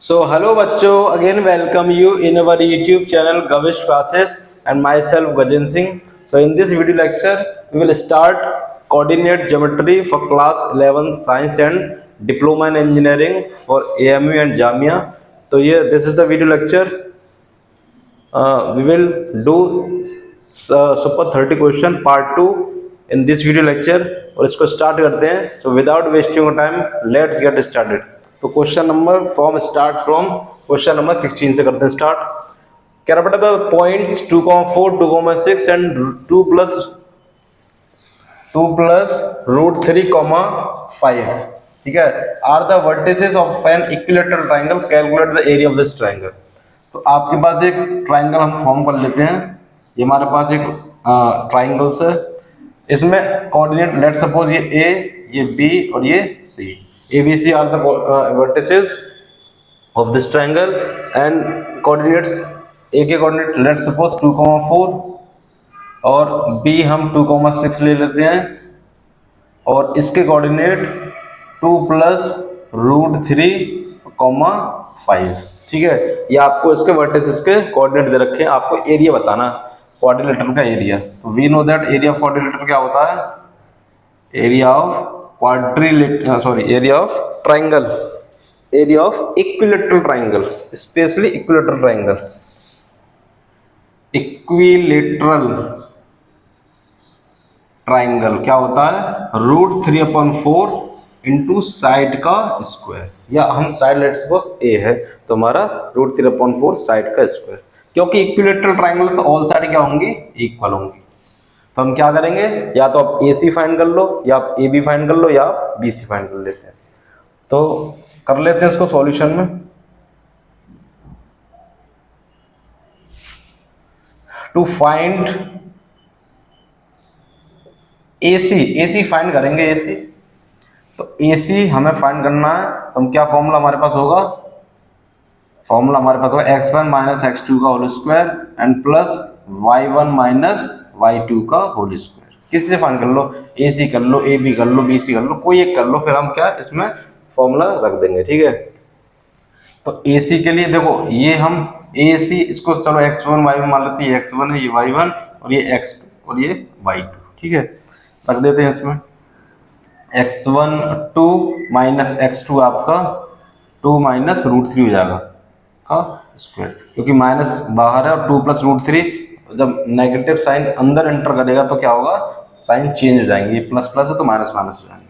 So hello बच्चों, again welcome you in our YouTube channel Gavish Classes and myself Gajan Singh. So in this video lecture we will start coordinate geometry for class 11 science and diploma in engineering for AMU and Jamia. तो ये this is the video lecture. We will do super 30 question part 2 in this video lecture और इसको start करते हैं. So without wasting your time, let's get started. तो question number from question number 16 से करते हैं स्टार्ट. कह रहा बेटा द पॉइंट्स 2,4, 2,6 एंड 2 प्लस √3,5, ठीक है, are the vertices of an equilateral triangle, calculate the area of this triangle. तो आपके पास एक ट्राइंगल हम फॉर्म कर लेते हैं. ये हमारे पास एक ट्राइंगल्स है. इसमें कोऑर्डिनेट लेट सपोज ये ए, ये बी और ये सी. ABC are the vertices of this triangle and coordinates. A के coordinate let's suppose 2,4 और B हम 2,6 ले लेते हैं और इसके coordinate 2 प्लस √3,5, ठीक है. ये आपको इसके vertices के coordinate दे रखे हैं. आपको एरिया बताना क्वाड्रिलेटरल का एरिया. तो we know that area of quadrilateral क्या होता है? Area of area of triangle, area of equilateral triangle, especially equilateral triangle. Equilateral triangle क्या होता है? √3/4 इंटू साइड का स्क्वायर, या हम साइड लेट सपोज ए है तो हमारा √3/4 साइड का स्क्वायर. क्योंकि इक्विलेटरल ट्राइंगल तो ऑल साइड क्या होंगी? इक्वल होंगी. तो हम क्या करेंगे, या तो आप AC फाइंड कर लो, या आप AB फाइंड कर लो, या आप BC फाइंड कर लेते हैं. तो कर लेते हैं इसको सॉल्यूशन में. टू फाइंड AC फाइंड करेंगे. AC तो AC हमें फाइंड करना है. तो हम क्या फॉर्मूला हमारे पास होगा? फॉर्मूला हमारे पास होगा x1 - x2 का whole square and plus y1 - y2 का होल स्क्वायर. किसी से फाइंड कर लो, AC कर लो, AB कर लो, BC कर लो, कोई एक कर लो, फिर हम क्या इसमें फॉर्मूला रख देंगे, ठीक है. तो AC के लिए देखो, ये हम AC इसको चलो x1 y1 मान लेते हैं. ये x1 है, ये y1 और ये x2 और ये y2, ठीक है. रख देते हैं इसमें x1 2 माइनस x2 आपका 2 माइनस √3 हो जाएगा का स्क्वायर, क्योंकि माइनस बाहर है और 2 प्लस √3. जब नेगेटिव साइन अंदर एंटर करेगा तो क्या होगा? साइन चेंज हो जाएंगे. ये प्लस प्लस है तो माइनस माइनस हो जाएंगे.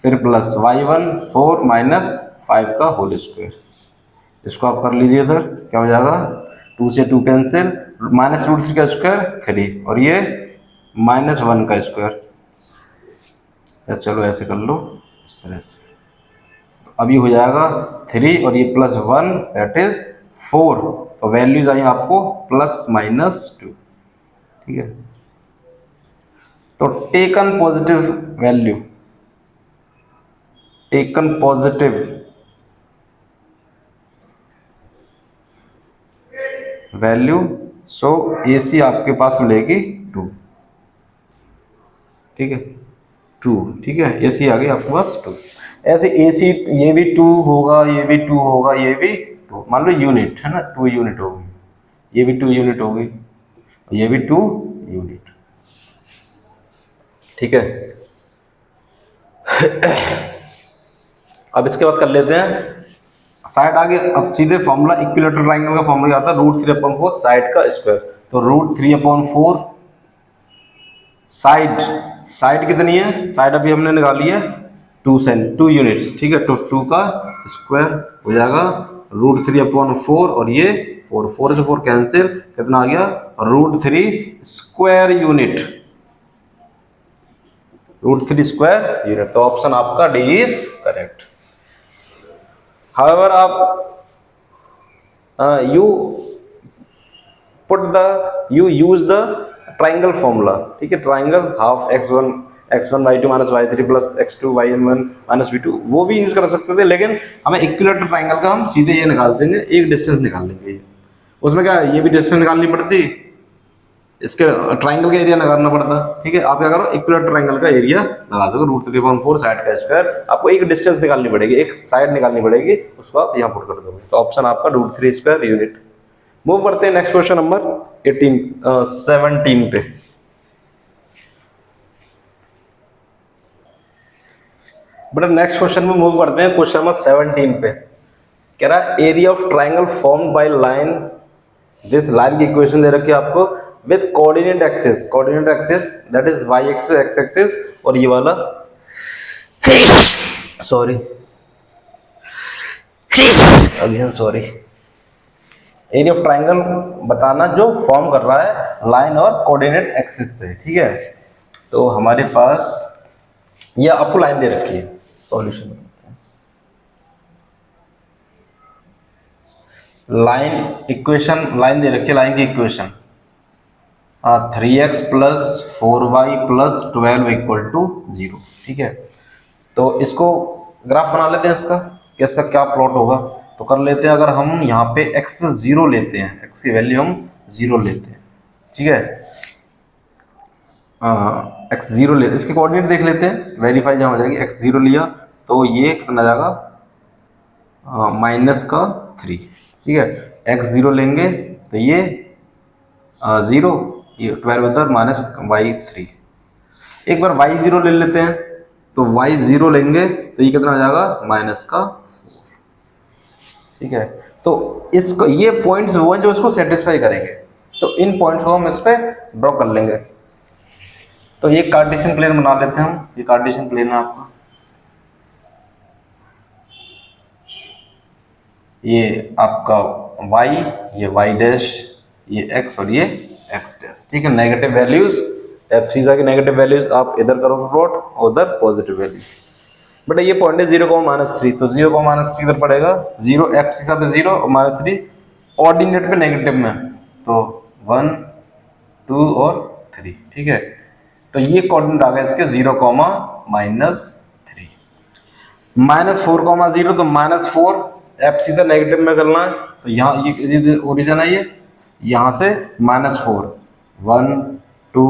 फिर प्लस y1 4 माइनस 5 का होल स्क्वायर. इसको आप कर लीजिए इधर. क्या हो जाएगा? 2 से 2 कैंसिल, माइनस √3 का स्क्वायर 3 और ये -1 का स्क्वायर. या चलो ऐसे कर लो इस तरह से. तो अभी हो जाएगा 3 और ये +1 दैट इज 4. तो वैल्यूज आई आपको +-2, ठीक है. तो taken positive value, taken positive value, so AC आपके पास मिलेगी 2, ठीक है. 2, ठीक है. AC आ गई आपके पास 2. ऐसे AC ये भी 2 होगा, ये भी 2 होगा, ये भी 2. मान लो यूनिट है ना, 2 यूनिट होगी, ये भी 2 यूनिट होगी, ये भी 2 यूनिट, ठीक है. अब इसके बाद कर लेते हैं साइड आगे. अब सीधे फॉर्मूला इक्विलेटरल ट्राइंगल का फॉर्मूला क्या आता है? √3/4 साइड का स्क्वायर. तो √3/4 साइड कितनी है? साइड अभी हमने निकाली है 2 यूनिट्स, ठीक है. तो 2 का स्क्वायर हो जाएगा √3/4 और ये 4 से 4 कैंसिल, कितना आ गया? √3 स्क्वायर यूनिट, √3 स्क्वायर यूनिट. तो ऑप्शन आपका डी इज करेक्ट. हाउएवर आप you use the triangle formula, ठीक है. Triangle half x1 y2 - y3 plus x2 y1 - v2 वो भी यूज कर सकते थे, लेकिन हमें इक्विलेटरल ट्राइंगल का हम सीधे ये निकाल देंगे. एक डिस्टेंस निकाल लेंगे. उसमें क्या ये भी डिस्टेंस निकालनी पड़ती, इसके ट्राइंगल का एरिया लगाना पड़ता है, ठीक है। आप क्या करो, इक्विलेटरल ट्राइंगल का एरिया लगा दो, √3/4 साइड का स्क्वायर। आपको एक डिस्टेंस निकालनी पड़ेगी, एक साइड निकालनी पड़ेगी, उसको आप यहाँ पुट कर दोगे, तो ऑप्शन आपका √3² यूनिट। मूव करते हैं नेक्स्ट क्वेश्चन नंबर 17 पे। बेटा नेक्स्ट क्वेश्चन में मूव करते हैं, क्वेश्चन नंबर 17 पे। कह रहा है area of triangle formed by line, this line की इक्वेशन दे रखी है आपको with coordinate axis, that is y axis, x axis, और ये वाला सॉरी एरिया ऑफ ट्राइंगल बताना जो फॉर्म कर रहा है लाइन और कोऑर्डिनेट एक्सिस से, ठीक है। तो हमारे पास ये आपको लाइन दे रखी है, सॉल्यूशन लाइन इक्वेशन, लाइन दे रखी है, लाइन की इक्वेशन 3x + 4y + 12 = 0, ठीक है। तो इसको ग्राफ बना लेते हैं इसका, कि इसका क्या प्लॉट होगा। तो कर लेते हैं, अगर हम यहाँ पे x 0 लेते हैं, x की वैल्यू हम 0 लेते हैं, ठीक है। x 0 ले, इसके कोऑर्डिनेट देख लेते हैं, वेरीफाई जहाँ हो जाएगी। x 0 लिया तो ये कितना जाएगा, -3, ठीक है। x 0 लेंगे तो ये 0, ये 12 उधर -y3। एक बार y 0 ले लेते हैं, तो y 0 लेंगे तो ये कितना आ जाएगा, -4, ठीक है। तो इसको ये पॉइंट्स वो हैं जो इसको सेटिस्फाई करेंगे, तो इन पॉइंट्स को हम इस पे ड्रॉ कर लेंगे। तो ये कार्टेशियन प्लेन बना लेते हैं हम, ये कार्टेशियन प्लेन है आपका, ये आपका y, ये y', ये x और ये x', ठीक है। नेगेटिव वैल्यूज, एब्सिसा की नेगेटिव वैल्यूज आप इधर करोगे प्लॉट, उधर पॉजिटिव वैल्यूज। बेटा ये पॉइंट है 0,-3, तो 0,-3 इधर पड़ेगा, 0 एब्सिसा पे 0 और -3 ऑर्डिनेट पे नेगेटिव में, तो 1, 2 और 3, ठीक है। तो ये कोऑर्डिनेट आ गया इसके 0, -3, -4,0, तो -4 एब्सिसा नेगेटिव में करना है, तो यहाँ ये ओरिजिन है, ये यहाँ से -4, 1, 2,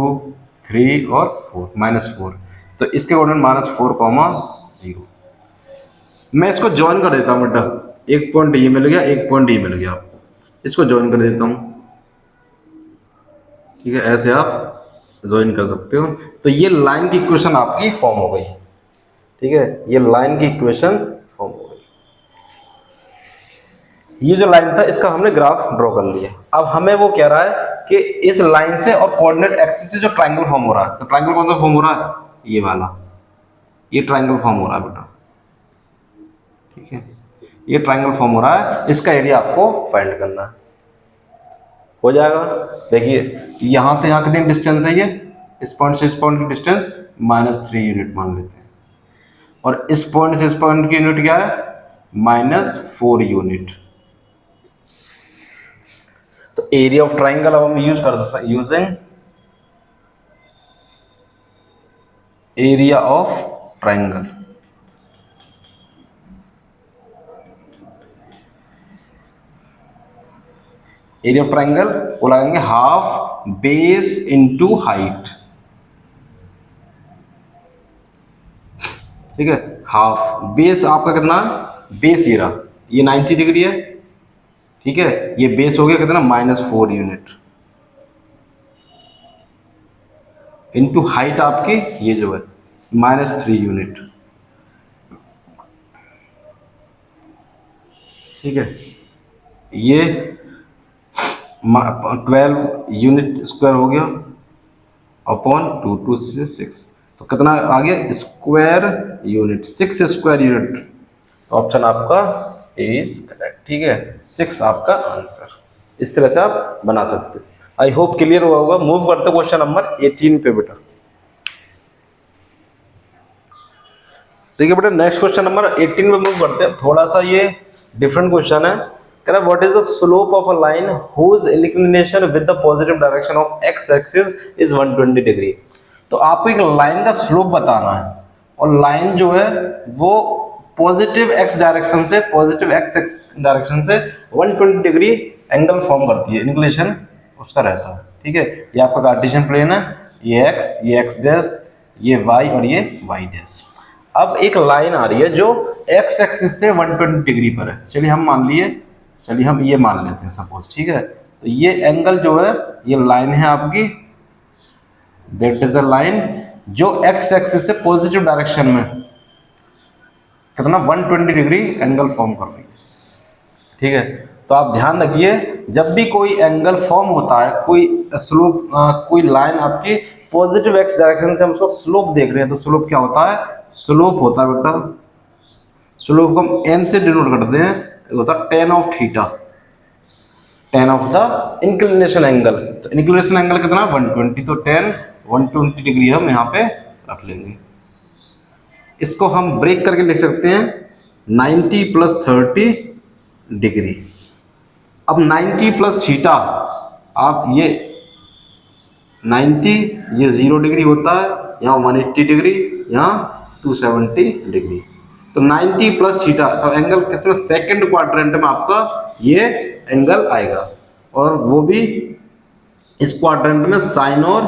3 और 4, -4, तो इसके कोऑर्डिनेट -4,0। मैं इसको ज्वाइन कर देता हूँ बेटा, एक पॉइंट ये मिल गया, एक पॉइंट ये मिल गया आपको, इसको ज्वाइन कर देता हूँ, ठीक है। ऐसे आप ज्वाइन कर सकते हो। तो ये लाइन की इक्वेशन आपकी फॉर्म हो गई, ठीक है। ये लाइन की इक्वेशन फॉर्म हो गई। ये जो लाइन था इसका हमने ग्राफ ड्रॉ कर लिया। अब हमें वो कह रहा है कि इस लाइन से और कोऑर्डिनेट एक्सिस से जो ट्रायंगल फॉर्म हो रहा है, तो ट्रायंगल कौन सा फॉर्म हो रहा है, ये वाला, ये ट्रायंगल फॉर्म हो रहा है बेटा, ठीक है। ये ट्रायंगल फॉर्म हो रहा है, इसका एरिया आपको फाइंड करना है। हो जाएगा। देखिए यहां से यहां कितनी डिस्टेंस है, ये इस पॉइंट से इस पॉइंट की डिस्टेंस -3 यूनिट मान लेते हैं, और इस पॉइंट से इस पॉइंट की यूनिट क्या है, -4 यूनिट। तो एरिया ऑफ ट्राइंगल अब हम यूज कर सकते हैं, using area of triangle. Area of triangle वो लगाएंगे हाफ बेस इनटू हाइट, ठीक है। हाफ बेस आपका कितना, बेस ये रहा, ये 90 डिग्री है, ठीक है। ये बेस हो गया कितना, -4 यूनिट, इनटू हाइट आपकी ये जो है -3 यूनिट, ठीक है। ये 12 यूनिट स्क्वायर हो गया अपॉन 2, 2 से 6, तो कितना आ गया, स्क्वायर यूनिट, 6 स्क्वायर यूनिट। तो ऑप्शन आपका इज करेक्ट, ठीक है। 6 आपका आंसर। इस तरह से आप बना सकते हो। आई होप क्लियर हुआ होगा। मूव करते क्वेश्चन नंबर 18 पे बेटा। देखिए बेटा नेक्स्ट क्वेश्चन नंबर 18 में मूव करते हैं। थोड़ा सा ये डिफरेंट क्वेश्चन है। कह रहा है what is the slope of a line whose inclination with the positive direction of x axis is 120 degree. तो आपको एक लाइन का स्लोप बताना है, और लाइन जो है वो पॉजिटिव एक्स डायरेक्शन से, पॉजिटिव एक्स डायरेक्शन से 120 डिग्री एंगल फॉर्म करती है, इंक्लिनेशन उसका रहता है, ठीक है, ये आपका कार्टेशियन प्लेन है, ये एक्स, ये एक्स डैश, ये वाई और ये वाई डैश। अब एक लाइन आ रही है जो एक्स एक्सिस से 120 डिग्री पर है। चलिए हम ये मान लेते हैं सपोज, ठीक है। तो ये एंगल जो है ये लाइन है आपकी, दैट इज अ लाइन जो एक्स एक्सिस से पॉजिटिव डायरेक्शन में कितना 120 डिग्री एंगल फॉर्म कर रही है, ठीक है। तो आप ध्यान रखिए, जब भी कोई एंगल फॉर्म होता है, कोई स्लोप, कोई लाइन आपकी पॉजिटिव एक्स डायरेक्शन से हम उसका स्लोप देख रहे हैं, तो स्लोप क्या होता है, स्लोप होता है बेटा, स्लोप को हम एन से डिनोट करते हैं, होता है ten of theta, ten of the inclination angle. तो इंक्लिनेशन एंगल कितना 120, तो टेन 120 डिग्री हम यहाँ पे रख लेंगे। इसको हम ब्रेक करके लिख सकते हैं 90 प्लस 30 डिग्री। अब 90 प्लस थीटा, आप ये 90, ये 0 डिग्री होता है, यहाँ 180 डिग्री, यहाँ 270 डिग्री। तो 90 प्लस थीटा, तो एंगल किसमें, सेकंड क्वाड्रेंट में आपका ये एंगल आएगा, और वो भी इस क्वाड्रेंट में साइन और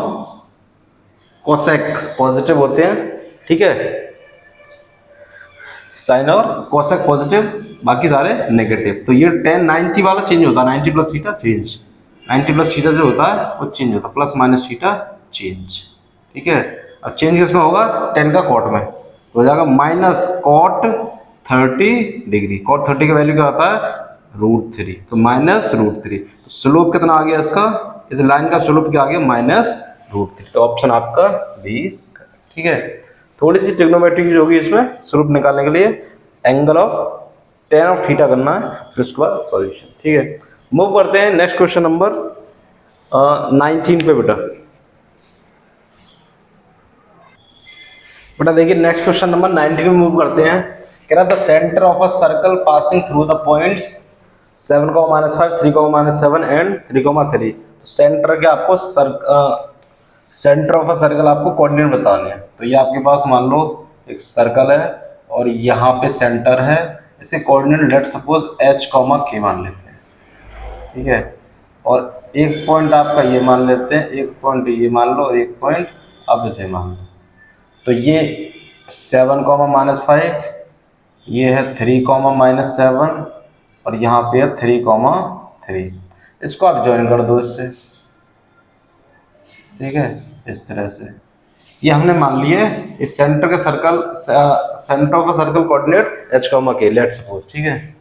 कोसेक पॉजिटिव होते हैं, ठीक है, साइन और कोसेक पॉजिटिव, बाकी सारे नेगेटिव। तो ये 10 90 वाला चेंज होता है, 90 plus theta change, 90 plus theta जो होता है वो चेंज होता है, प्लस माइनस थीटा चेंज, ठीक है। अब चेंज किसमें होगा, 10 का कॉट में, तो हो जाएगा माइनस कॉट 30 डिग्री। कॉट 30 का वैल्यू क्या होता है, √3, तो माइनस √3। तो स्लोप कितना आ गया इसका, इस लाइन का स्लोप क्या आ गया, माइनस √3। तो ऑप्शन आपका 20, ठीक है। थोड़ी सी ट्रिग्नोमेट्री जो होगी इसमें स्लोप निकालने के लिए angle of ten of theta करना है, फिर उसके बाद सॉल्यूशन, ठीक है। मूव करते हैं नेक्स्ट क्वेश्चन नंबर 19 पे बेटा देखिए नेक्स्ट क्वेश्चन नंबर 19 में मूव करते हैं। कह रहा था centre of a circle passing through the points 7, -5, 3, -7 and 3, 3। तो सेंटर के आपको सेंटर ऑफ अ सर्कल आपको कोऑर्डिनेट बताने हैं। तो ये आपके पास मान लो एक सर्कल है और यहाँ पे सेंटर है, इसे coordinate let suppose h, k मान लेते हैं, ठीक है। और एक पॉइंट आपका ये मान लेते हैं, एक पॉइंट ये मान लो, और एक पॉइंट अब इसे मान लो। तो ये 7, -5, ये है 3, -7, और यहाँ पे है 3, 3। इसको आप ज्वाइन कर दो इससे, ठीक है, इस तरह से। ये हमने मान लिए इस सेंटर के circle, centre of a circle coordinate h, k let suppose, ठीक है।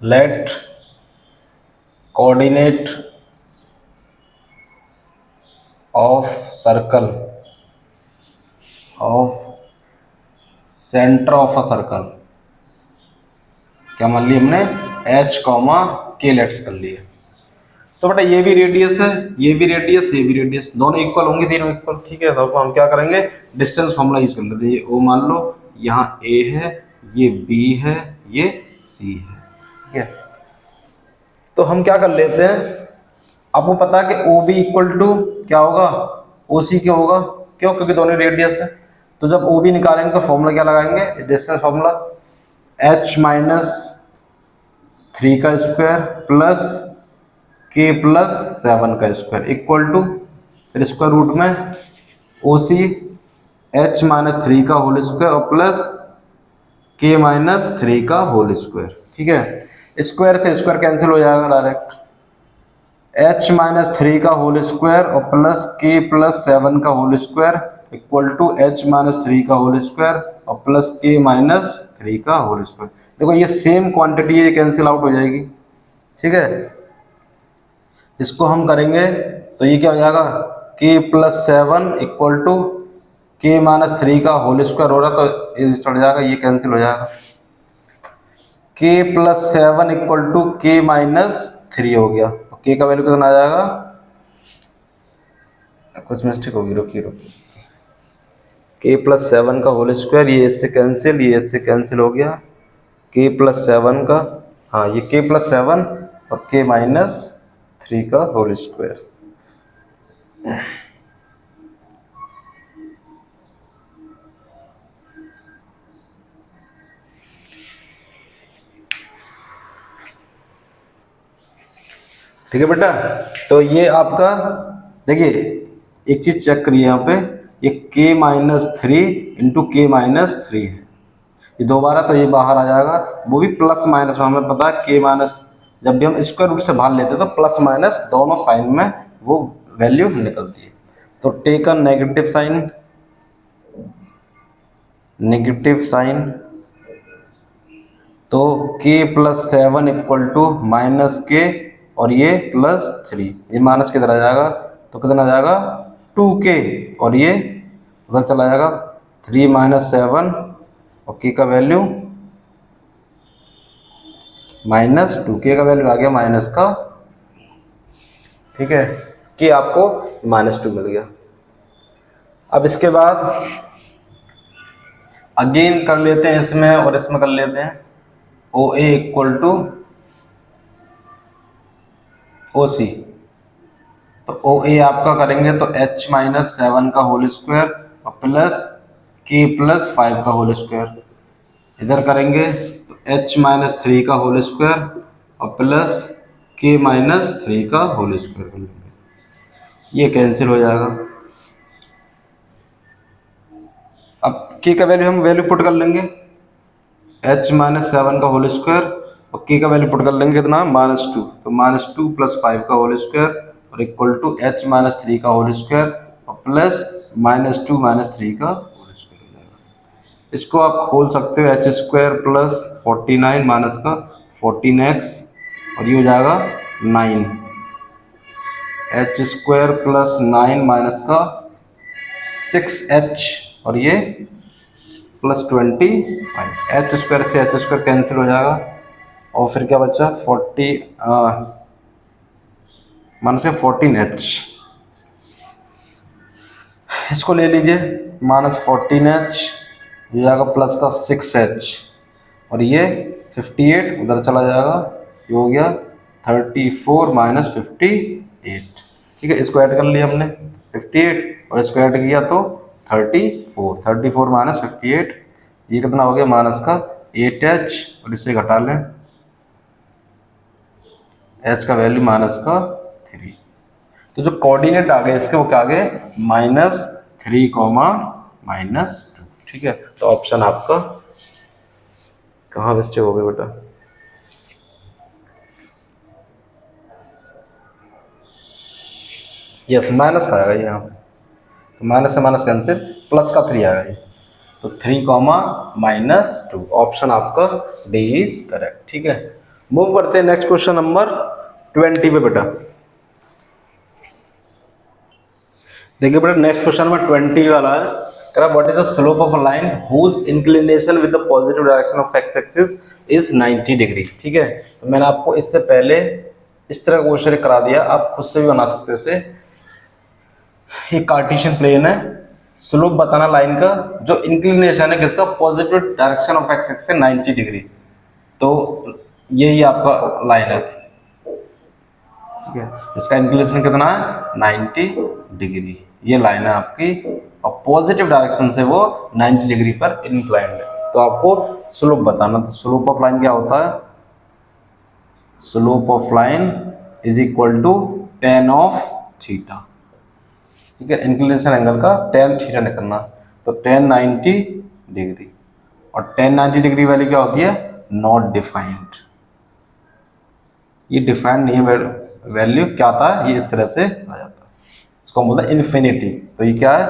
Let coordinate of circle of centre of a circle, क्या मान लिया हमने, h, k लेट्स कर लिए। तो बेटा ये भी रेडियस है, ये भी रेडियस, ये भी रेडियस, दोनों इक्वल होंगे, तीनों इक्वल, ठीक है। तो हम क्या करेंगे, डिस्टेंस फॉर्मूला यूज कर लेते हैं। ये O मान लो, यहाँ A है, ये B है, ये C है, ठीक है। तो हम क्या कर लेते हैं, आपको पता है कि OB इक्वल टू क्या होगा, OC क्या होगा, क्यों, क्योंकि दोनों रेडियस है। तो जब OB निकालेंगे तो फॉर्मूला क्या लगाएंगे, डिस्टेंस फॉर्मूला h - 3 का स्क्वायर प्लस k प्लस 7 का स्क्वायर इक्वल टू, फिर स्क्वायर रूट में OC h - 3 का होल स्क्वायर और प्लस k - 3 का होल स्क्वायर, ठीक है। स्क्वायर से स्क्वायर कैंसिल हो जाएगा डायरेक्ट, h - 3 का होल स्क्वायर और प्लस k प्लस 7 का whole square equal to h - 3 का होल स्क्वायर और प्लस k - 3 का होल स्क्वायर। देखो ये सेम क्वांटिटी है, कैंसिल आउट हो जाएगी, ठीक है। इसको हम करेंगे तो ये क्या हो जाएगा, k + 7 इक्वल टू k - 3 का होल स्क्वायर हो रहा, तो ये चढ़ जाएगा, ये कैंसिल हो जाएगा। k + 7 इक्वल टू k - 3 हो गया, k का वैल्यू कितना आ जाएगा, कुछ मिस्टेक होगी, रुकिए k + 7 का होल स्क्वायर, ये इससे कैंसिल, ये इससे कैंसिल हो गया, k + 7 का, हाँ ये k + 7 और k - 3 का होल स्क्वायर। ठीक है बेटा। तो ये आपका देखिए एक चीज चेक करिए यहाँ पे, ये k-3 इंटू k-3 है, ये दोबारा तो ये बाहर आ जाएगा, वो भी प्लस माइनस में, हमें पता है k माइनस, जब भी हम स्क्वायर रूट से बाहर लेते हैं तो प्लस माइनस दोनों साइन में वो वैल्यू निकलती है। तो take a negative sign, negative sign, तो k+7 इक्वल टू माइनस के और ये +3, ये माइनस किधर आ जाएगा तो कितना आ जाएगा 2k, और ये उधर चला जाएगा 3 - 7 और k का वैल्यू -2, k का वैल्यू आ गया माइनस का, ठीक है, कि आपको -2 मिल गया। अब इसके बाद अगेन कर लेते हैं इसमें और इसमें कर लेते हैं, OA इक्वल टू OC, तो OA आपका करेंगे तो h-7 का होल स्क्वायर और प्लस k+5 का होल स्क्वायर, इधर करेंगे तो h-3 का होल स्क्वायर और प्लस k-3 का होल स्क्वायर कर लेंगे, ये कैंसिल हो जाएगा। अब k का वैल्यू हम वैल्यू पुट कर लेंगे, h-7 का होल स्क्वायर और k का वैल्यू पुट कर लेंगे कितना -2, तो -2 + 5 का होल स्क्वायर और इक्वल टू h-3 का होल स्क्वायर और प्लस -2 - 3 का होल स्क्वायर हो जाएगा। इसको आप खोल सकते हो, h² प्लस 49 माइनस का 14x और ये हो जाएगा 9, h² प्लस 9 माइनस का 6h और ये +25, h² से h² कैंसिल हो जाएगा और फिर क्या बचा 14h, इसको ले लीजिए -14h, ये जाएगा प्लस का 6h और ये 58 उधर चला जाएगा, ये हो गया 34 - 58, ठीक है, इसको ऐड कर लिया हमने 58 और इसको ऐड किया तो 34 - 58, ये कितना हो गया माइनस का 8h और इससे घटा लें h का वैल्यू -3, तो जो कोऑर्डिनेट आ गए इसके वो क्या आ गए -3, -2, ठीक है। तो ऑप्शन आपका कहाँ मिस्टेक हो गई बेटा, यस माइनस का आएगा यहाँ पे, तो माइनस से माइनस कैंसिल, प्लस का 3 आएगा ये, तो 3, -2, ऑप्शन आपका डी इज करेक्ट, ठीक है। मूव करते हैं नेक्स्ट क्वेश्चन नंबर 20 पे बेटा। देखिए बेटा नेक्स्ट क्वेश्चन नंबर 20 वाला है, कह रहा what is the slope of a line whose inclination with the positive direction of x axis is 90 degree, ठीक है। तो मैंने आपको इससे पहले इस तरह का क्वेश्चन करा दिया, आप खुद से भी बना सकते हो इसे। ये कार्टेशियन प्लेन है, स्लोप बताना लाइन का, जो इंक्लिनेशन है किसका positive direction of x axis से 90 डिग्री, तो यही आपका लाइन है, ठीक है, इसका इंक्लिनेशन कितना है 90 डिग्री, ये लाइन है आपकी और पॉजिटिव डायरेक्शन से वो 90 डिग्री पर इंक्लाइंड है। तो आपको स्लोप बताना, तो स्लोप ऑफ लाइन क्या होता है, slope of line is equal to tan of theta, ठीक है, इंक्लिनेशन एंगल का tan थीटा निकलना, तो tan 90 डिग्री, और tan 90 डिग्री वाली क्या होती है नॉट डिफाइंड, ये डिफाइंड नहीं है वैल्यू, क्या आता है ये इस तरह से आ जाता है, इसको हम बोलते हैं इन्फिनिटी। तो ये क्या है,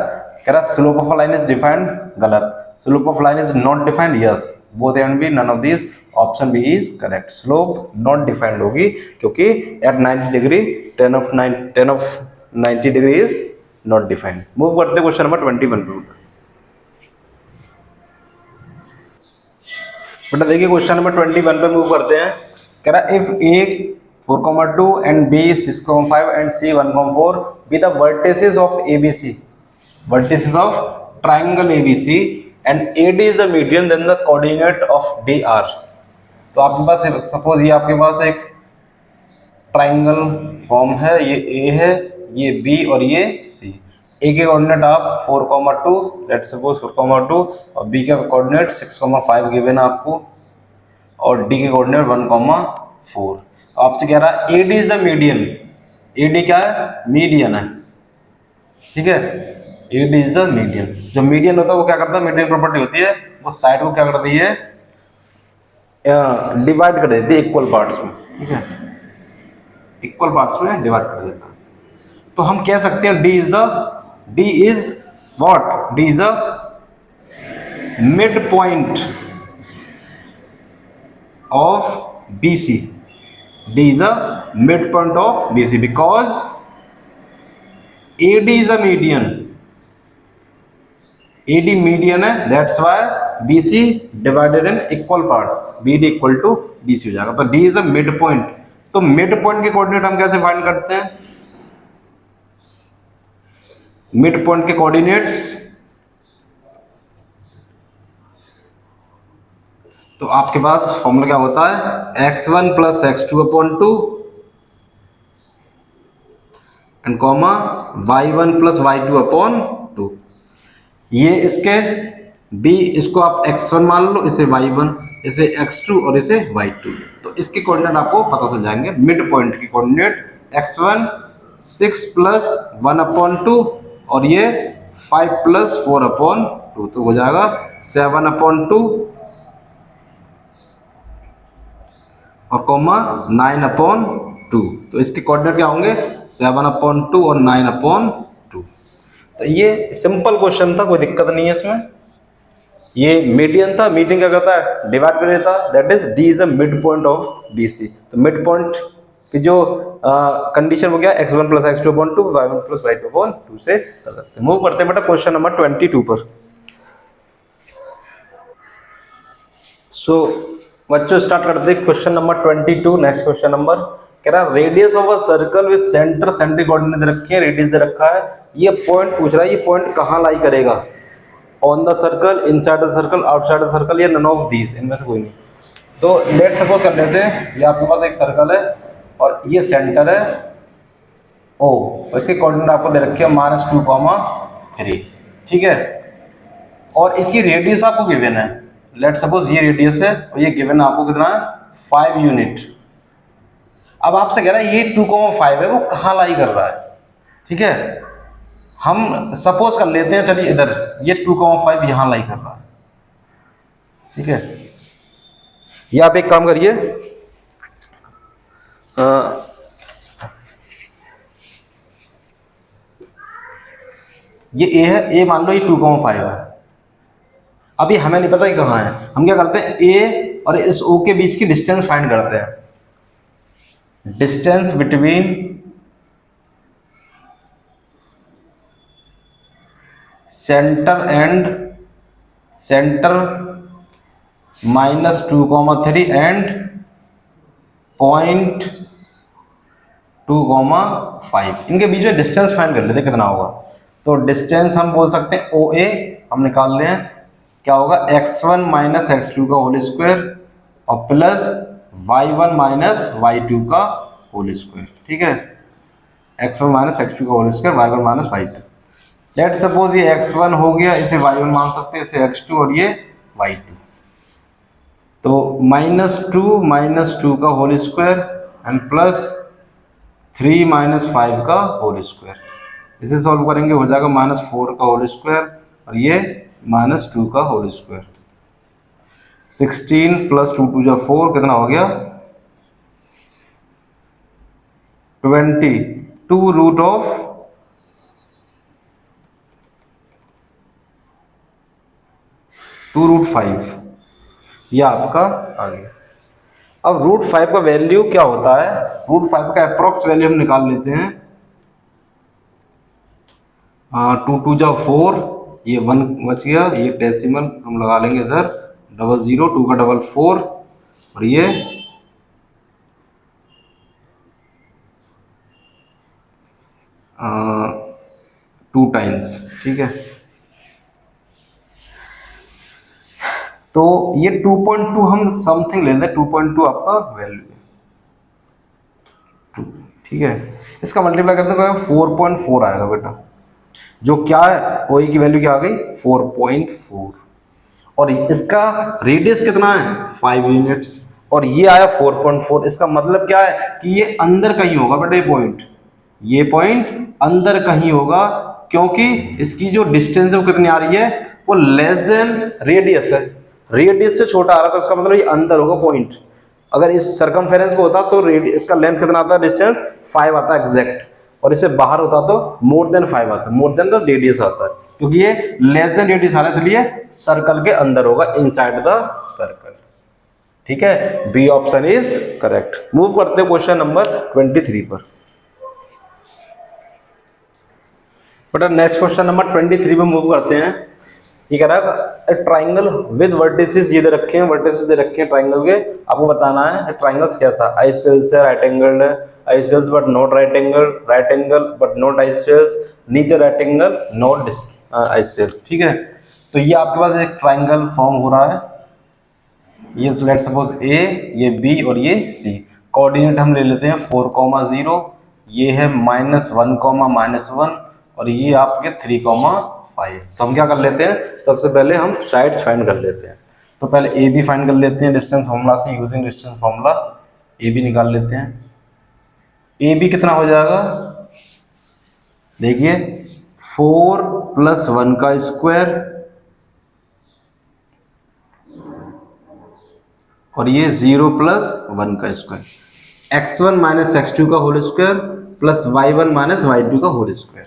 कह रहा slope of line is defined, गलत, slope of line is not defined, yes, both and B, none of this, option B is correct, slope not defined होगी क्योंकि at 90 degree tan of 90 degree is not defined. Move करते question number 21 पे बेटा। देखिए question number 21 पे move करते हैं, कह रहा if A 4,2 and B 6,5 and C 1,4 be the vertices of ABC, vertices of triangle ABC and AD is the median, then the coordinate of DR। तो आपके पास सपोज ये आपके पास एक ट्राइंगल फॉर्म है, ये A है, ये B और ये C, A के कोऑर्डिनेट आप 4,2 लेट्स सपोज 4,2 और B का कोऑर्डिनेट 6,5 गिवन आपको और D के कोऑर्डिनेट 1,4। तो आपसे कह रहा है AD is the median, AD क्या है, मीडियन है, ठीक है, AD इज द मीडियन। जो मीडियन होता है वो क्या करता है, मीडियन प्रॉपर्टी होती है, वो साइड को क्या करती है, डिवाइड कर देती है इक्वल पार्ट्स में, ठीक है, इक्वल पार्ट्स में डिवाइड कर देता है। तो हम कह सकते हैं D is what, D is a mid point of BC, D is a midpoint of BC because AD is a median, AD median है, that's why BC divided in equal parts, BD equal to BC हो जाएगा। तो D is a midpoint, तो midpoint के coordinate हम कैसे find करते हैं, midpoint के कोऑर्डिनेट्स, तो आपके पास फॉर्मूला क्या होता है, x1 plus x2 upon 2 and comma y1 plus y2 upon 2। ये इसके b, इसको आप x1 मान लो, इसे y1, इसे x2 और इसे y2। तो इसके कोऑर्डिनेट आपको पता चल जाएंगे। मिड पॉइंट के कोऑर्डिनेट x1 6 प्लस 1 अपॉन 2 और ये 5 प्लस 4 अपॉन 2, तो हो जाएगा 7 अपॉन 2 और कॉमा 9 अपॉन 2। तो इसके कोऑर्डिनेट क्या होंगे, 7 अपॉन 2 और 9 अपॉन 2। तो ये सिंपल क्वेश्चन था, कोई दिक्कत नहीं है इसमें। ये मीडियन था, मीडियन क्या करता है, डिवाइड कर देता, that is D is a mid point of BC। तो मिड पॉइंट की जो कंडीशन हो गया x1 plus x2 upon 2, y1 plus y2 upon 2 से कर सकते हैं। मूव करते हैं बेटा क्वेश्चन नंबर 22 पर। सो बच्चों स्टार्ट करते हैं question number 22। Next question number कह रहा है radius of a circle with centre, centre coordinate दे रखे हैं, रेडियस दे रखा है। ये पॉइंट पूछ रहा है, ये पॉइंट कहाँ लाई करेगा, on the circle, inside the circle, outside the circle, या नन ऑफ दीज, इनमें से कोई नहीं। तो लेट सपोज कर लेते हैं, ये आपके पास एक सर्कल है और ये सेंटर है O, और इसके कोऑर्डिनेट आपको दे रखे हैं -2, 3, ठीक है, और इसकी रेडियस आपको गिवन है। लेट सपोज ये रेडियस है और ये गिवन आपको कितना है, 5 यूनिट। अब आपसे कह रहा है ये 2,5 है, वो कहाँ लाई कर रहा है, ठीक है। हम सपोज कर लेते हैं, चलिए इधर ये 2,5 यहाँ लाई कर रहा है, ठीक है। ये आप एक काम करिए, ये A है, A मान लो ये 2,5 है। अभी हमें नहीं पता ये कहाँ है, हम क्या करते हैं, A और इस O के बीच की डिस्टेंस फाइंड करते हैं। Distance between centre and centre -2,3 and point 2,5, इनके बीच में डिस्टेंस फाइंड कर लेते हैं कितना होगा। तो डिस्टेंस हम बोल सकते हैं OA, हम निकाल लें क्या होगा, x1 माइनस x2 का होल स्क्वायर और प्लस y1 माइनस y2 का होल स्क्वायर, ठीक है। x1 माइनस x2 का whole square, y1 minus y2। Let suppose ये x1 हो गया, इसे y1 मान सकते हैं, इसे x2 और ये y2। तो -2 का whole square and plus 3 minus 5 का होल स्क्वायर। इसे सॉल्व करेंगे, हो जाएगा -4 का होल स्क्वायर और ये -2 का होल स्क्वायर। 16 प्लस 2 2 4, कितना हो गया, 22 रूट ऑफ 2√5, ये आपका आ गया। अब √5 का वैल्यू क्या होता है, √5 का अप्रोक्स वैल्यू हम निकाल लेते हैं। 2 2 4, ये 1 बच गया, ये डेसिमल हम लगा लेंगे इधर, 00, 2 का डबल 4 और ये 2 टाइम्स, ठीक है। तो ये 2.2 हम समथिंग ले लें, 2.2 आपका वैल्यू है 2, ठीक है। इसका मल्टीप्लाई करते हैं 4.4 आएगा बेटा, जो क्या है, OE की वैल्यू क्या आ गई, 4.4, और इसका रेडियस कितना है, 5 यूनिट्स। और ये आया 4.4। इसका मतलब क्या है कि ये अंदर कहीं होगा बेटे पॉइंट, ये पॉइंट अंदर कहीं होगा, क्योंकि इसकी जो डिस्टेंस है वो कितनी आ रही है, वो लेस देन रेडियस है, रेडियस से छोटा आ रहा था, इसका मतलब ये अंदर होगा पॉइंट। अगर इस सरकमफेरेंस को होता तो इसका लेंथ कितना आता है, डिस्टेंस 5 आता है एग्जैक्ट, और इससे बाहर होता तो मोर देन 5 आता, मोर देन द रेडियस आता है, क्योंकि ये लेस देन रेडियस आ रहा है, इसलिए सर्कल के अंदर होगा, इनसाइड द सर्कल। ठीक है, B option is correct. Move करते हैं क्वेश्चन नंबर 23 पर। बेटा नेक्स्ट क्वेश्चन नंबर 23 में मूव करते हैं। ये कह रहा है ट्राइंगल विद वर्टिसेस ये दे रखे हैं, वर्टिसेस दे रखे हैं ट्राइंगल के, आपको बताना है ट्राइंगल्स कैसा, आइसोसेल्स है, राइट एंगल है, isosceles but not right angle but not isosceles, neither right angle not isosceles. ठीक है, तो ये आपके पास एक ट्राइंगल फॉर्म हो रहा है, ये लेट्स सपोज ए, ये बी और ये सी। कोऑर्डिनेट हम ले लेते हैं 4,0, ये है -1,-1 और ये आपके 3,5। तो हम क्या कर लेते हैं, सबसे पहले हम साइड्स फाइंड कर लेते हैं। तो पहले ए बी फाइंड कर लेते हैं डिस्टेंस फॉर्मूला से, using distance formula A B निकाल लेते हैं। ए बी कितना हो जाएगा, देखिए 4 + 1 का स्क्वायर और ये 0 + 1 का स्क्वायर, x1 - x2 का whole square plus y1 - y2 का होल स्क्वायर।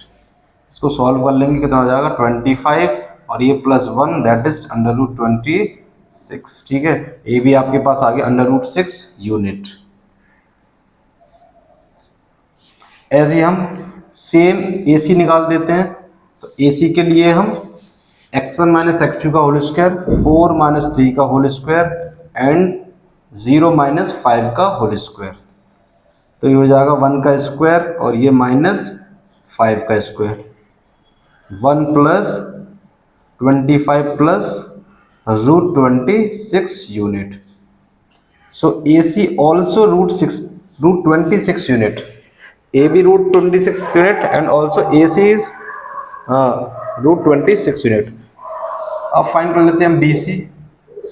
इसको सॉल्व कर लेंगे, कितना हो जाएगा 25 और ये +1 दैट इज √26। ठीक है, ए भी आपके पास आ गया √6 यूनिट। ऐसे ही हम सेम ए सी निकाल देते हैं। तो ए सी के लिए हम x1 - x2 का होल स्क्वायर, 4 - 3 का होल स्क्वायर एंड 0 - 5 का होल स्क्वायर, तो ये हो जाएगा 1 का स्क्वायर और ये -5 का square, 1 + 25 + √26 unit. So A C also √26 unit, A B √26 unit and also A C is √26 unit. अब फाइंड कर लेते हैं हम बी सी।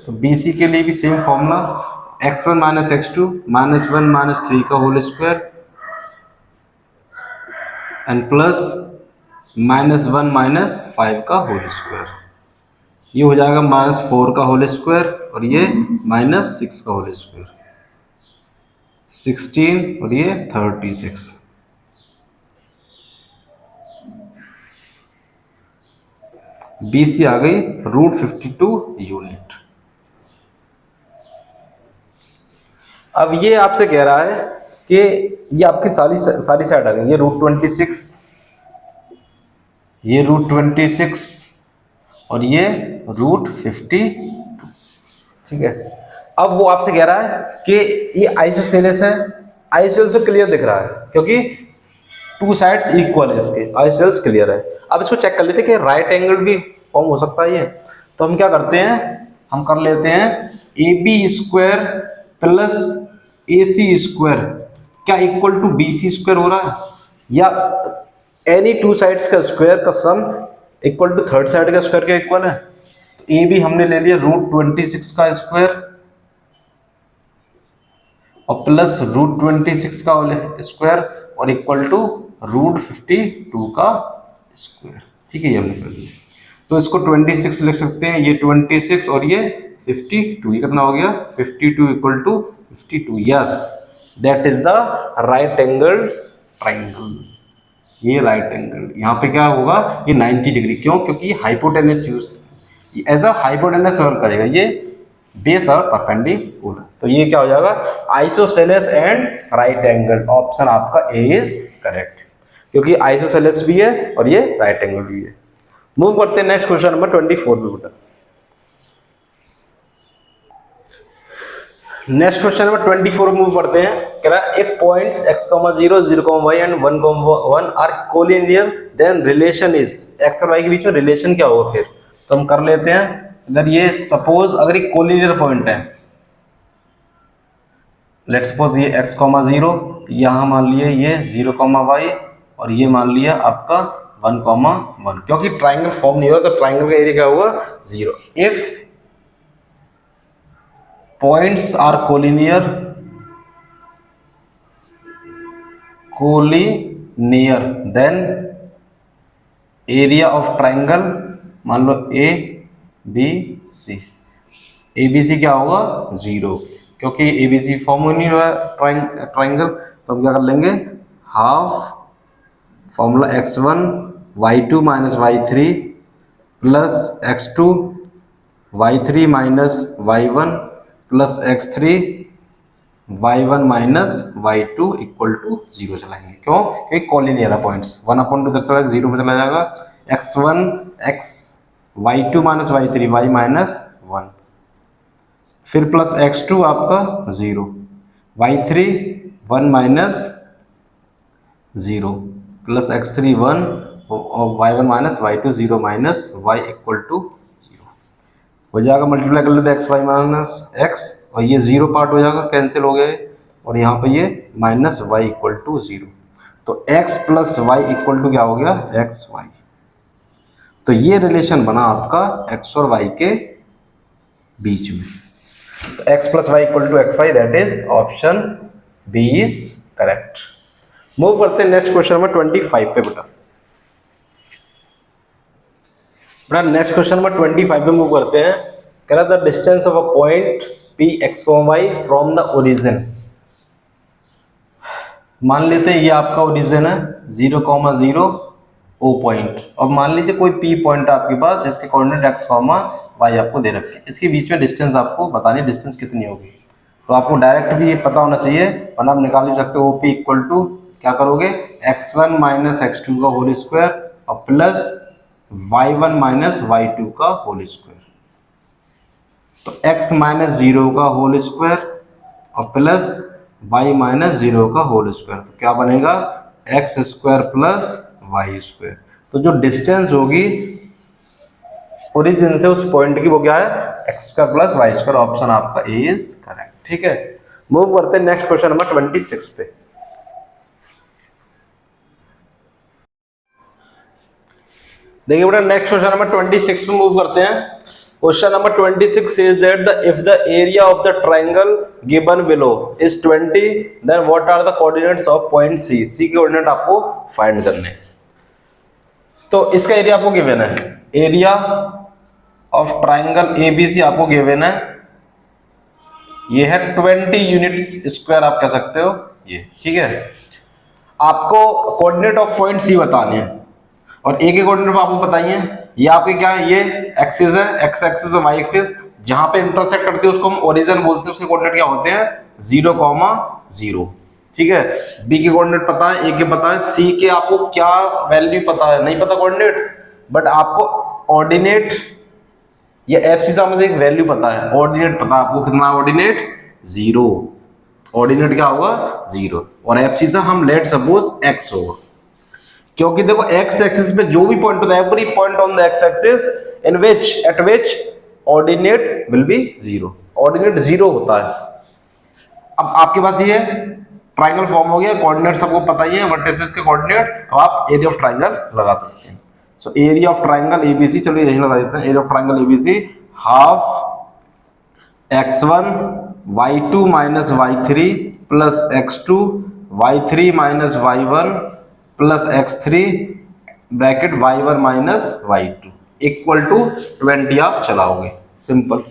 तो बी सी के लिए भी सेम फॉर्मूला, x1 - x2 -1 - 3 का होल स्क्वायर एंड प्लस -1 - 5 का होल स्क्वायर, ये हो जाएगा -4 का होल स्क्वायर और ये -6 का होल स्क्वायर, 16 और ये 36। बी सी आ गई √52 यूनिट। अब ये आपसे कह रहा है कि ये आपकी सारी साइड आ गई, ये √26, ये √26 और ये √52। ठीक है, अब वो आपसे कह रहा है कि ये आइसोसेलेस है, आइसोसेलेस से क्लियर दिख रहा है क्योंकि 2 साइड्स इक्वल है इसके, आइसोसेलेस क्लियर है। अब इसको चेक कर लेते हैं कि राइट एंगल भी फॉर्म हो सकता है ये। तो हम क्या करते हैं, हम कर लेते हैं AB² + AC² क्या इक्वल टू BC² हो रहा है, या एनी 2 साइड्स का स्क्वायर का sum equal to third side का स्क्वायर के इक्वल है। तो ए बी हमने ले लिया √26 का स्क्वायर और प्लस √26 का स्क्वायर और इक्वल टू √52 का स्क्वायर। ठीक है, ये हमने कर लिया। तो इसको 26 लिख सकते हैं, ये 26 और ये 52, ये कितना हो गया 52 equal to 52। Yes, that is the right angle triangle. ये राइट एंगल, यहाँ पे क्या होगा, ये 90 डिग्री, क्यों, क्योंकि hypotenuse use as a hypotenuse work करेगा, ये बेस और परपेंडिकुलर। तो ये क्या हो जाएगा, isosceles and right angle. Option आपका ए इज करेक्ट, क्योंकि आइसोसेलेस भी है और ये राइट एंगल भी है। मूव करते हैं नेक्स्ट क्वेश्चन नंबर 24 पे बेटा। नेक्स्ट क्वेश्चन नंबर 24 मूव करते हैं। कह रहा है if points x, 0, 0, y and 1, 1 are collinear then relation is, x और y के बीच में रिलेशन क्या होगा फिर। तो हम कर लेते हैं, अगर ये सपोज अगर ये कोलिनियर पॉइंट है, लेट सपोज ये x, 0, यहाँ मान लिए ये 0, y और ये मान लिया आपका 1, 1, क्योंकि ट्राइंगल फॉर्म नहीं होगा तो ट्राइंगल का एरिया क्या होगा 0। If points are collinear then area of triangle, मान लो A B C, A B C क्या होगा 0, क्योंकि ए बी सी फॉर्म ही नहीं हुआ ट्राइंगल, तो हम क्या कर लेंगे half formula x1 y2 minus y3 plus x2 y3 minus y1 plus x3 y1 minus y2 equal to 0 चलाएंगे। क्यों? क्योंकि कॉलिनियर है पॉइंट्स, 1/2 तक चला 0 पे चला जाएगा, x1 x y2 minus y3 y minus 1, फिर प्लस x2 आपका 0, y3 1 माइनस 0 प्लस x3 1 और y1 minus y2 0 minus y equal to 0 हो जाएगा। मल्टीप्लाई कर लेते x y माइनस x और ये 0 पार्ट हो जाएगा, कैंसिल हो गए, और यहाँ पे ये माइनस y इक्वल टू 0, तो x plus y equal to क्या हो गया x y। तो ये रिलेशन बना आपका x और y के बीच में, तो x plus y equal to x y, that is option B is correct. Move करते हैं नेक्स्ट क्वेश्चन नंबर 25 पे बेटा। नेक्स्ट क्वेश्चन नंबर 25 पे मूव करते हैं। कह रहा the distance of a point P x y from the origin. मान लेते हैं ये आपका ओरिजिन है 0,0 ओ पॉइंट, और मान लीजिए कोई पी पॉइंट आपके पास जिसके कोऑर्डिनेट एक्स वाई आपको दे रखे हैं, इसके बीच में डिस्टेंस आपको बतानी, डिस्टेंस कितनी होगी। तो आपको डायरेक्ट भी ये पता होना चाहिए, वरना आप निकाल भी सकते हो। ओ पी इक्वल टू क्या करोगे x1 माइनस x2 का होल स्क्वायर और प्लस y1 माइनस y2 का होल स्क्वायर, तो x माइनस 0 का होल स्क्वायर और प्लस y माइनस 0 का होल स्क्वायर, तो क्या बनेगा x square plus y square. तो जो डिस्टेंस होगी ओरिजिन से उस पॉइंट की वो क्या है x square plus y square, option आपका ए इज करेक्ट। ठीक है, मूव करते हैं नेक्स्ट क्वेश्चन नंबर 26 पे। देखिए बेटा नेक्स्ट क्वेश्चन नंबर 26 में मूव करते हैं। Question number 26 says that the if the area of the triangle given below is 20 then what are the coordinates of point C. C के coordinate आपको find करने हैं। तो इसका एरिया आपको गिवन है, एरिया ऑफ ट्रायंगल एबीसी आपको given है, ये है 20 यूनिट स्क्वायर आप कह सकते हो ये। ठीक है, आपको कोऑर्डिनेट ऑफ पॉइंट सी बताने हैं और ए के कोऑर्डिनेट आपको बताइए। ये आपके क्या है, ये एक्सिस है, एक्स एक्सिस और वाई एक्सिस, जहां पे इंटरसेक्ट करते हैं उसको हम ओरिजिन बोलते हैं, उसके कोऑर्डिनेट क्या होते हैं 0,0। ठीक है, बी के कोऑर्डिनेट पता है, ए के पता है, सी के आपको क्या वैल्यू पता है नहीं पता कोऑर्डिनेट, बट आपको ऑर्डिनेट या एफसी में एक वैल्यू पता है, ऑर्डिनेट पता है आपको कितना, ऑर्डिनेट 0, ऑर्डिनेट क्या होगा 0, और एफसी से हम लेट सपोज एक्स होगा, क्योंकि देखो एक्स एक्सिस पे जो भी पॉइंट होता है, every point on the x axis in which eight which ordinate will be 0, ordinate 0 होता है। अब आपके पास ये ट्रायंगल फॉर्म हो गया, कोऑर्डिनेट सबको पता ही है, वर्टिसेस के कोऑर्डिनेट, अब आप एरिया ऑफ ट्रायंगल लगा सकते हैं। So area of triangle ABC, चलो यही लगा देते हैं, area of triangle ABC half x1 y2 minus y3 plus x2 y3 minus y1 plus x3 bracket y1 minus y2 equal to 20 आप चलाओगे, सिंपल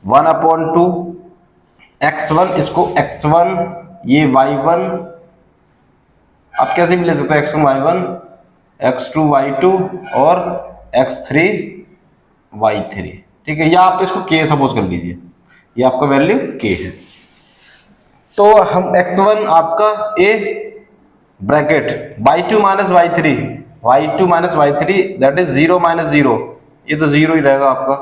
1/2 x1, इसको x1 ये y1, आप कैसे भी ले सकते हो x1 y1 x2 y2 और x3 y3। ठीक है, या आप इसको k सपोज कर लीजिए, ये आपका वैल्यू k है। तो हम x1 आपका a bracket y2 minus y3 that is 0 minus 0, ये तो 0 ही रहेगा आपका,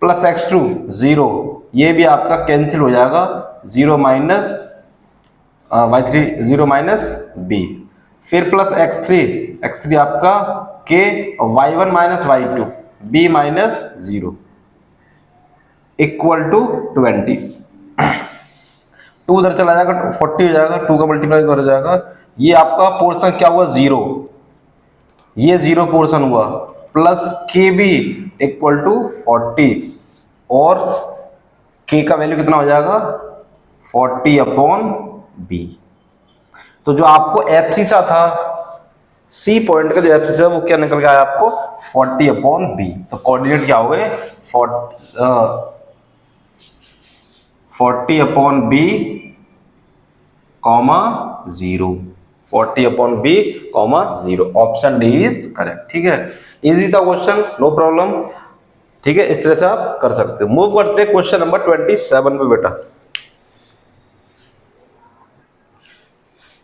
प्लस x2 0, ये भी आपका कैंसिल हो जाएगा, 0 माइनस y3 0 माइनस b, फिर प्लस x3 आपका k और y1 minus y2 b minus 0 equal to 20। 2 उधर चला जाएगा 40 हो जाएगा, 2 का मल्टीप्लाई हो जाएगा, ये आपका पोर्शन क्या हुआ 0, ये 0 पोर्शन हुआ, प्लस के बी इक्वल टू 40 और के का वैल्यू कितना हो जाएगा 40 अपॉन बी। तो जो आपको एफसीसा था, सी पॉइंट का जो एफसीसा वो क्या निकल के आया आपको 40 अपॉन बी। तो कोऑर्डिनेट क्या हो गए 40 upon B comma 0, 40 upon B comma 0। Option D is correct. ठीक है, इजी था क्वेश्चन, नो प्रॉब्लम। ठीक है, इस तरह से आप कर सकते हो। मूव करते हैं क्वेश्चन नंबर 27 पे बेटा।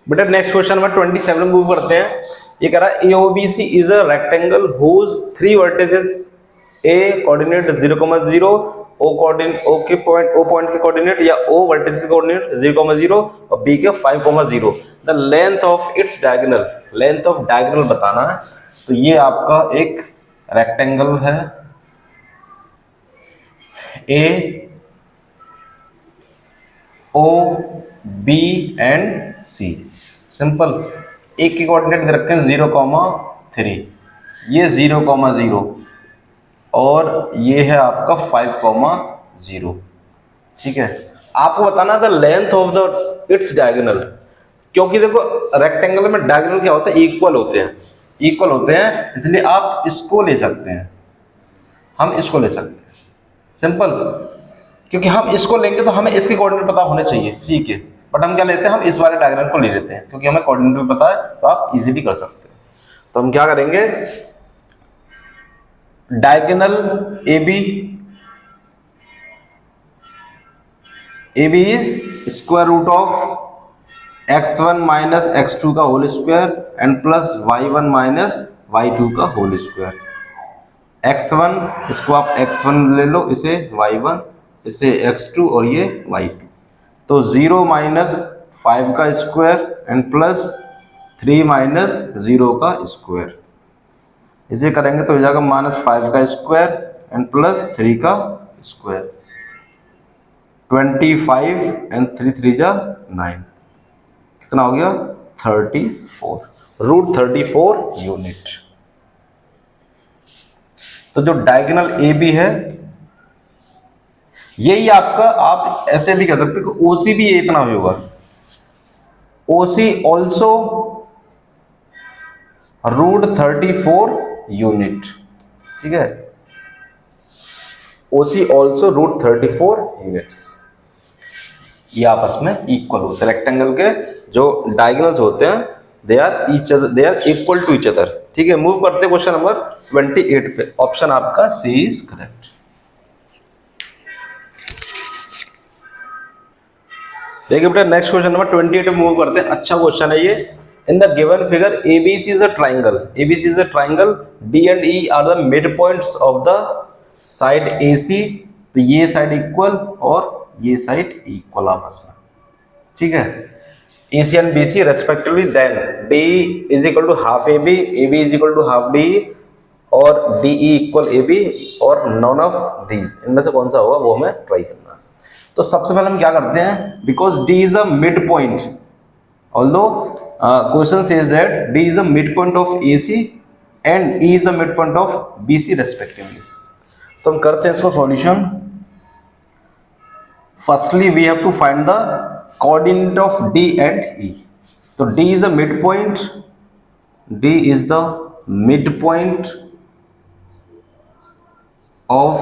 बेटा नेक्स्ट क्वेश्चन नंबर 27 मूव करते हैं। ये कह रहा है AOBC is a rectangle whose 3 vertices A coordinate 0,0, O coordinate O के पॉइंट O पॉइंट के कोऑर्डिनेट या O वर्टिसेस के कोऑर्डिनेट 0,0 और B के 5,0। The length of its diagonal, length of diagonal बताना है। तो ये आपका एक रेक्टेंगल है A O B and C। Simple, एक के कोऑर्डिनेट दे रखे हैं 0,3, ये 0,0 और ये है आपका 5,0। ठीक है, आपको बताना the length of the its diagonal, क्योंकि देखो रेक्टेंगल में डायगोनल क्या होता है इक्वल होते हैं, इक्वल होते हैं, इसलिए आप इसको ले सकते हैं, हम इसको ले सकते हैं। सिंपल, क्योंकि हम इसको लेंगे तो हमें इसके कोऑर्डिनेट पता होने चाहिए सी के, बट हम क्या लेते हैं, हम इस वाले डायग्राम को ले लेते हैं क्योंकि हमें कोऑर्डिनेट भी पता है, तो आप इजीली कर सकते हैं। तो हम क्या करेंगे, diagonal AB is square root of x1 minus x2 का whole square and plus y1 minus y2 का होल स्क्वायर। x1 इसको आप x1 ले लो, इसे y1, इसे x2 और ये y2। तो 0 माइनस 5 का स्क्वायर एंड प्लस 3 माइनस 0 का स्क्वायर। इसे करेंगे तो हो जाएगा -5 का स्क्वायर एंड प्लस 3 का स्क्वायर। 25 एंड 3 3 जा 9, कितना हो गया 34, रूट 34 यूनिट। तो जो डायगोनल AB है यही आपका, आप ऐसे भी कह सकते हो OC भी इतना होगा, OC ऑल्सो रूट 34 यूनिट। ठीक है, OC ऑल्सो रूट 34 यूनिट्स। ये आपस में इक्वल होते हैं, रेक्टेंगल के जो डायगोनल्स होते हैं they are equal to each other. ठीक है, मूव करते हैं क्वेश्चन नंबर 28 पे। ऑप्शन आपका सी इज करेक्ट। देखिए बेटा नेक्स्ट क्वेश्चन नंबर 28 पे मूव करते हैं। अच्छा क्वेश्चन है ये। In the given figure ABC is a triangle, ABC is a triangle, D and E are the mid points of the side AC। तो ये साइड इक्वल और ये साइड इक्वल आपस में। ठीक है, AC and BC respectively, then D is equal to half AB, AB is equal to half DE और DE equal AB और नॉन ऑफ दीज, इनमें से कौन सा होगा वो हमें ट्राई करना है। तो सबसे पहले हम क्या करते हैं, because D is a mid point, although question says that D is a mid point of AC and E is the mid point of BC respectively. तो हम करते हैं इसको solution. Firstly we have to find the coordinate of D and E। तो D is the mid point, D is the mid point of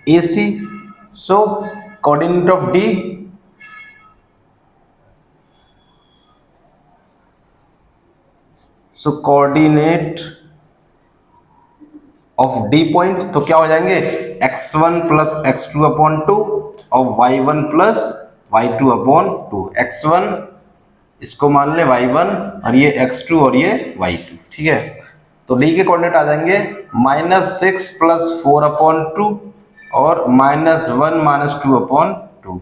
AC, so coordinate of D coordinate of D point तो क्या हो जाएंगे x1 plus x2 upon 2 और y1 plus y2 upon 2। x1 इसको मान ले y1 और ये x2 और ये y2। ठीक है, तो D के कोऑर्डिनेट आ जाएंगे -6 प्लस 4 अपॉन 2 और -1 माइनस 2 अपॉन 2।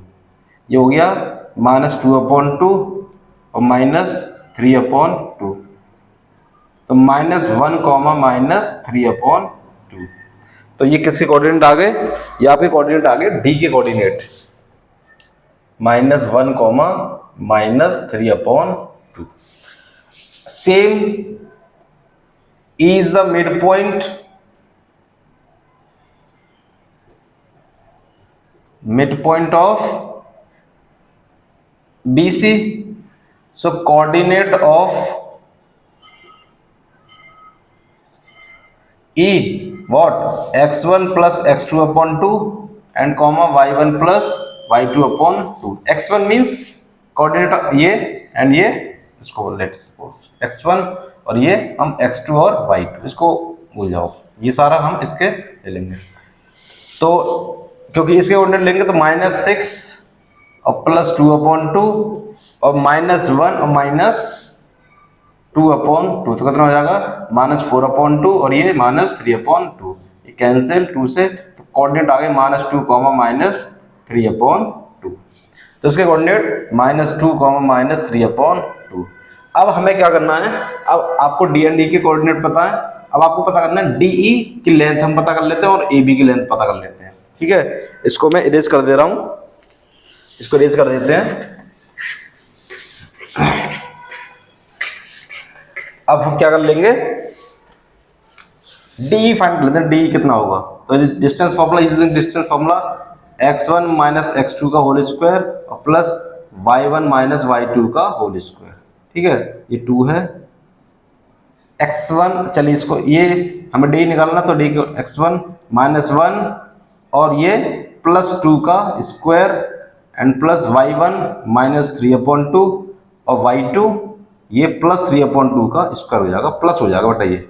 ये हो गया -2 अपॉन 2 और -3 अपॉन 2। तो -1 कॉमा -3 अपॉन 2। तो ये किसके कोऑर्डिनेट आ गए, ये आपके कोऑर्डिनेट आ गए D के coordinate, -1 comma -3 upon 2। Same E is the midpoint mid point of BC, so coordinate of E what x1 plus x2 upon 2 and comma y1 plus y2 upon 2. x1 means coordinate ये and ये, इसको let's suppose x1 और ये हम x2 और y2, इसको भूल जाओ, ये सारा हम इसके ले लेंगे। तो क्योंकि इसके कोऑर्डिनेट लेंगे तो -6 और +2 अपॉन 2 और -1 और -2 अपॉन 2, तो कितना हो जाएगा -4 अपॉन 2 और ये -3 अपॉन 2, ये कैंसिल 2 से, तो कोऑर्डिनेट आ गए -2 -3 अपॉन 2, तो इसके कोऑर्डिनेट -2 -3 अपॉन 2। अब हमें क्या करना है, अब आपको डी एंड ई के कोऑर्डिनेट पता है, अब आपको पता करना है डीई की लेंथ हम पता कर लेते हैं और ए बी की लेंथ पता कर लेते हैं। ठीक है, इसको मैं इरेज कर दे रहा हूं, इसको इरेज कर देते हैं। अब हम क्या कर लेंगे, डी फाइंड कर लेते हैं, डी कितना होगा। तो distance formula using distance formula x1 - x2 का होल स्क्वायर और प्लस y1 - y2 का होल स्क्वायर। ठीक है, ये 2 है, x1, चलिए इसको, ये हमें डी निकालना, तो डी को x1 -1 और ये +2 का square and plus y1 -3 upon 2 और y2 ये +3 अपॉन 2 का स्क्वायर हो जाएगा, प्लस हो जाएगा बेटा। ये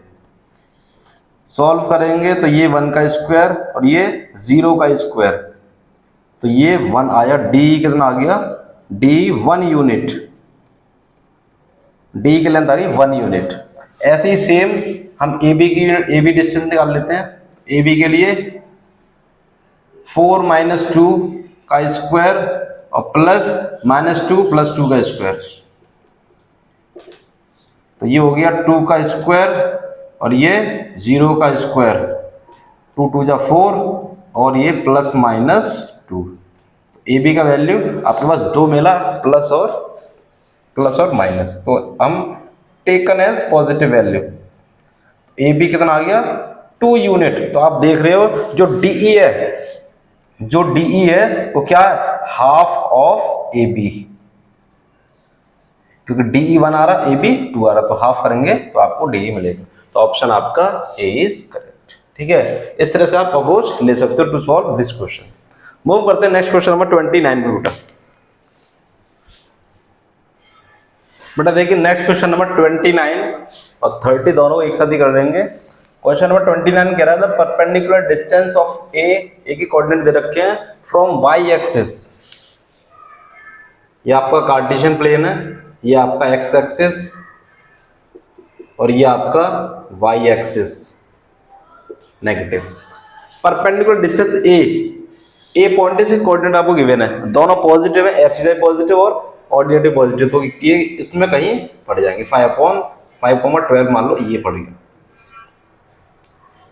सॉल्व करेंगे तो ये 1 का स्क्वायर और ये 0 का स्क्वायर, तो ये 1 आया, डी कितना आ गया, डी 1 यूनिट, डी की लेंथ आ गई 1 यूनिट। ऐसे ही सेम हम ए बी डिस्टेंस निकाल लेते हैं। ए बी के लिए 4 - 2 का स्क्वायर और प्लस -2 + 2 का स्क्वायर, तो ये हो गया 2 का स्क्वायर और ये 0 का स्क्वायर, 2 2 जा 4 और ये +-2। ए बी का वैल्यू आपके पास 2 मिला, प्लस और माइनस, तो हम taken as positive value. A B कितना आ गया 2 यूनिट। तो आप देख रहे हो जो डीई है, जो डीई है वो क्या है, हाफ ऑफ ए बी, क्योंकि डीई 1 आ रहा, ए बी 2 आ रहा, तो हाफ करेंगे तो आपको डीई मिलेगा। तो ऑप्शन आपका ए इज करेक्ट। ठीक है, इस तरह से आप अप्रोच ले सकते हो to solve this question. Move करते हैं नेक्स्ट क्वेश्चन नंबर 29 पे बेटा देखिए नेक्स्ट क्वेश्चन नंबर 29 और 30 दोनों एक साथ ही कर देंगे। क्वेश्चन नंबर 29 कह रहा था परपेंडिकुलर डिस्टेंस ऑफ ए की कोऑर्डिनेट दे रखे हैं फ्रॉम वाई एक्सिस, ये आपका कार्टेशियन प्लेन है, ये आपका एक्स एक्सिस और ये आपका Y axis negative. Perpendicular distance A point से कोऑर्डिनेट आपको गिवन है, दोनों पॉजिटिव है, एफ सी पॉजिटिव और ऑर्डिनेटिव पॉजिटिव, तो ये इसमें कहीं पड़ जाएंगे 5/5, 12 मान लो ये पड़ गया,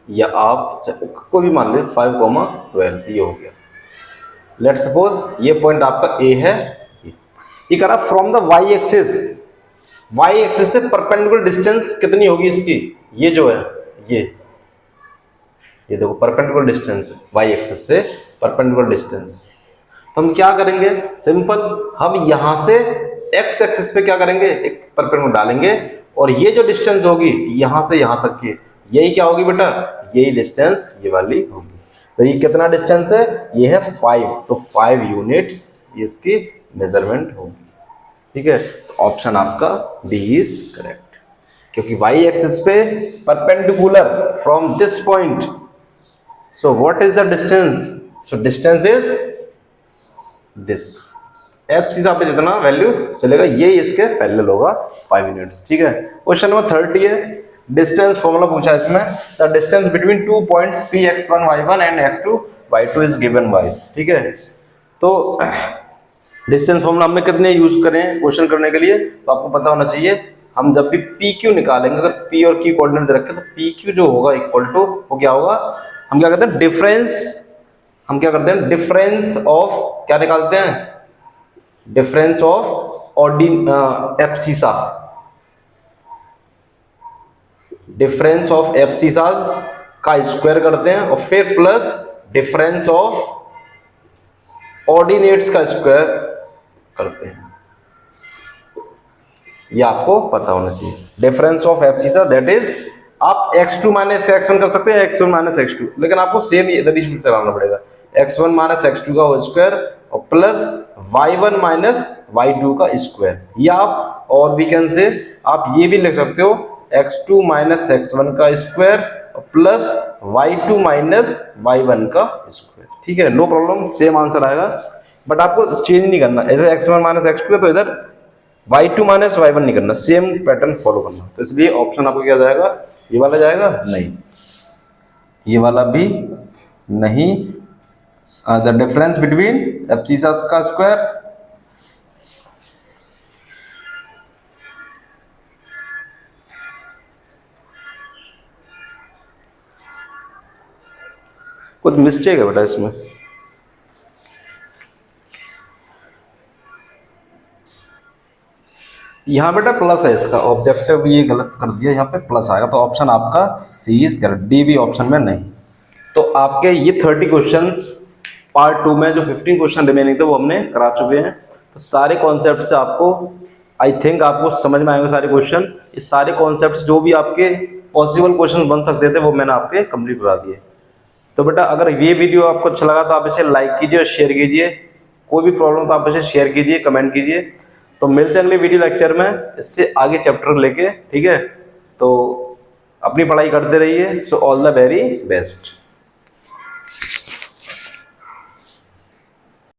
या आप को भी मान लो 5,12 ये हो गया। लेट सपोज ये पॉइंट आपका ए है, ये कह रहा from the y axis, y axis से परपेंडिकुलर डिस्टेंस कितनी होगी इसकी, ये जो है ये देखो परपेंडिकुलर डिस्टेंस वाई एक्सिस से परपेंडिकुलर डिस्टेंस। तो हम क्या करेंगे, सिंपल, हम यहां से एक्स एक्सिस पे क्या करेंगे, एक परपेंडिकुलर डालेंगे और ये जो डिस्टेंस होगी यहां से यहां तक की, यही क्या होगी बेटा, यही डिस्टेंस ये वाली होगी। तो ये कितना डिस्टेंस है, ये है 5, तो 5 यूनिट्स ये इसकी मेजरमेंट होगी। ठीक है, तो ऑप्शन आपका डी इज करेक्ट, क्योंकि वाई एक्सिस पे perpendicular from this point, so what is the distance, so distance is this, F C पे जितना वैल्यू चलेगा ये इसके पैरेलल होगा 5 यूनिट्स। ठीक है, क्वेश्चन नंबर 30 है, डिस्टेंस फॉर्मूला पूछा है इसमें, the distance between 2 points P x1 y1 and x2 y2 is given by. ठीक है, तो डिस्टेंस फॉर्मूला हमने कितने यूज करें क्वेश्चन करने के लिए, तो आपको पता होना चाहिए, हम जब भी पी क्यू निकालेंगे, अगर पी और क्यू कोऑर्डिनेट दे रखे तो पी क्यू जो होगा इक्वल टू वो क्या होगा, हम क्या करते हैं डिफरेंस, हम क्या करते हैं डिफरेंस ऑफ, क्या निकालते हैं, difference of abscissa, difference of abscissas का स्क्वायर करते हैं और फिर प्लस डिफरेंस ऑफ ऑर्डिनेट्स का स्क्वायर करते हैं, ये आपको पता होना चाहिए। Difference of abscissa that is, आप x2 माइनस x1 कर सकते हैं, x1 माइनस x2, लेकिन आपको सेम रिलेशनशिप लगाना पड़ेगा, x1 माइनस x2 का होल स्क्वायर और प्लस y1 माइनस y2 का स्क्वायर। या आप और भी कैन से आप ये भी लिख सकते हो x2 माइनस x1 का square plus y2 minus y1 का स्क्वायर। ठीक है, नो प्रॉब्लम, सेम आंसर आएगा, बट आपको चेंज नहीं करना। ऐसे x1 माइनस x2 है तो इधर y2 माइनस y1 नहीं करना, सेम पैटर्न फॉलो करना। तो इसलिए ऑप्शन आपको क्या जाएगा, ये वाला जाएगा, नहीं, ये वाला भी नहीं। द डिफरेंस बिटवीन एब्सिसा का स्क्वायर कुछ मिस्टेक है बेटा इसमें, यहाँ बेटा प्लस है, इसका ऑब्जेक्टिव ये गलत कर दिया, यहाँ पे प्लस आएगा, तो ऑप्शन आपका सी इज करेक्ट, डी भी ऑप्शन में नहीं। तो आपके ये 30 क्वेश्चंस पार्ट 2 में जो 15 क्वेश्चन रिमेनिंग थे वो हमने करा चुके हैं। तो सारे कॉन्सेप्ट से आपको आई थिंक आपको समझ में आएंगे सारे क्वेश्चन। इस सारे कॉन्सेप्ट जो भी आपके पॉसिबल क्वेश्चन बन सकते थे वो मैंने आपके कंप्लीट करा दिए। तो बेटा अगर ये वीडियो आपको अच्छा लगा तो आप इसे लाइक कीजिए और शेयर कीजिए। कोई भी प्रॉब्लम तो आप इसे शेयर कीजिए, कमेंट कीजिए। तो मिलते हैं अगले वीडियो लेक्चर में इससे आगे चैप्टर लेके, ठीक है। तो अपनी पढ़ाई करते रहिए। So all the very best.